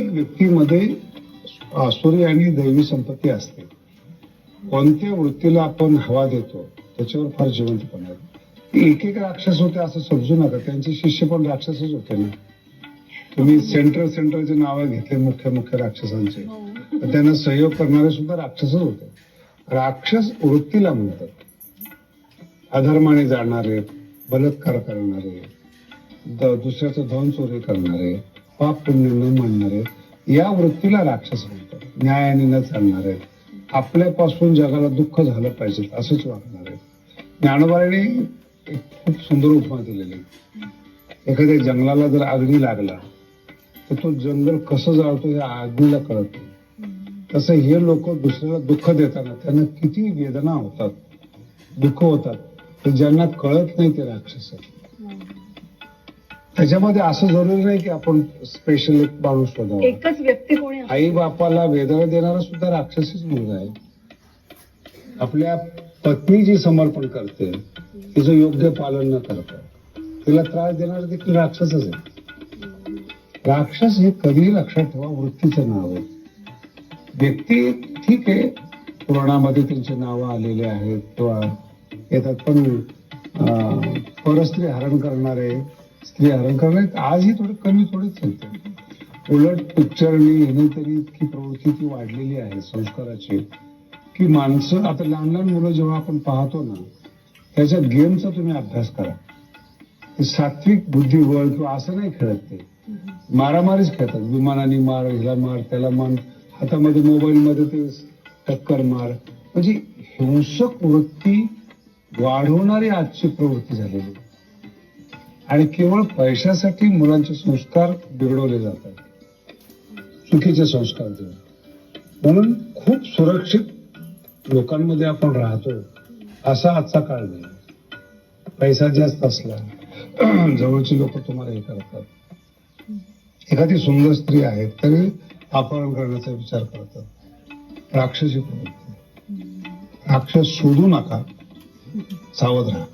व्यक्तीमध्ये आसुरी आणि दैवी संपत्ती असते. कोणत्या वृत्तीला आपण हवा देतो त्याच्यावर फार जिवंतपणा आहे. एक एक राक्षस होते असं समजू नका, त्यांचे शिष्य पण राक्षसच होते ना. तुम्ही सेंटरचे नाव घेतले मुख्य राक्षसांचे, तर त्यांना सहयोग करणारे सुद्धा राक्षसच होते. राक्षस वृत्तीला म्हणतात. अधर्माने जाणारे, बलात्कार करणारे, दुसऱ्याचं धन चोरी करणारे, पाप पुण्य न मानणारे, या वृत्तीला राक्षस म्हणतात. न्यायाने न चालणारे, आपल्यापासून जगाला दुःख झालं पाहिजे असंच वागणारे. ज्ञानोबाने एक खूप सुंदर उपमा दिलेली. एखाद्या जंगलाला जर अग्नी लागला तर तो जंगल कसं जाळतो हे अग्नीला कळत नाही. तसं हे लोक दुसऱ्याला दुःख देताना त्यांना किती वेदना होतात, दुःख होतात, ते ज्यांना कळत नाही ते राक्षस आहेत. त्याच्यामध्ये असं जरुरी नाही की आपण स्पेशल एक माणूस शोधावा. एकच व्यक्ती कोणी आई बापाला वेदना देणारा सुद्धा राक्षसीच मुलगा आहे. आपल्या पत्नी जी समर्पण करते, तिचं योग्य पालन न करता तिला त्रास देणारा देखील राक्षसच आहे. राक्षस हे कधीही लक्षात ठेवा, वृत्तीचं नाव आहे. व्यक्ती ठीक आहे, पुराणामध्ये त्यांची नावं आलेले आहेत किंवा येतात, पण परस्त्री हरण करणारे, स्त्री हरण करणारे आजही थोडी चालते. उलट पिक्चरनी येणे तरी इतकी प्रवृत्ती ती वाढलेली आहे संस्काराची, की माणसं आता लहान मुलं जेव्हा आपण पाहतो ना, त्याच्या गेमचा तुम्ही अभ्यास करा. ते सात्विक बुद्धिबळ किंवा असं नाही खेळत, ते मारामारीच खेळतात. विमानाने मार, हिला मार, त्याला मार, हातामध्ये मोबाईल मध्ये ते टक्कर मार. म्हणजे हिंसक वृत्ती वाढवणारी आजची प्रवृत्ती झालेली. आणि केवळ पैशासाठी मुलांचे संस्कार बिघडवले जातात, चुकीचे संस्कार देऊन. म्हणून खूप सुरक्षित लोकांमध्ये आपण राहतो असा आजचा काळ नाही. पैसा जास्त असला, जवळची लोक तुम्हाला हे करतात. एखादी सुंदर स्त्री आहे तरी अपहरण करण्याचा विचार करतात. राक्षसी प्रवृत्ती. राक्षस शोधू नका, सावध राहा.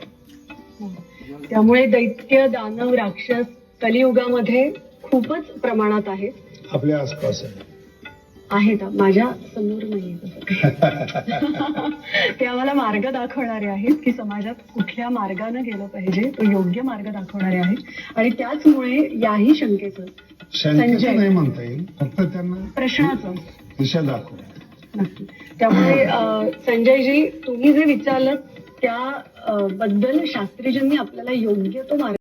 त्यामुळे दैत्य, दानव, राक्षस कलियुगामध्ये खूपच प्रमाणात आहेत. आपल्या आसपास आहेत, माझ्या समोर नाही. ते आम्हाला मार्ग दाखवणारे आहेत की समाजात कुठल्या मार्गाने गेलं पाहिजे, तो योग्य मार्ग दाखवणारे आहेत. आणि त्याचमुळे याही शंकेचं नाही म्हणता येईल, फक्त त्यांना प्रश्नाचं दिशा दाखव. नक्की. त्यामुळे संजयजी, तुम्ही जे विचारलं त्या बद्दल शास्त्रीजींनी आपल्याला योग्य तो मार्ग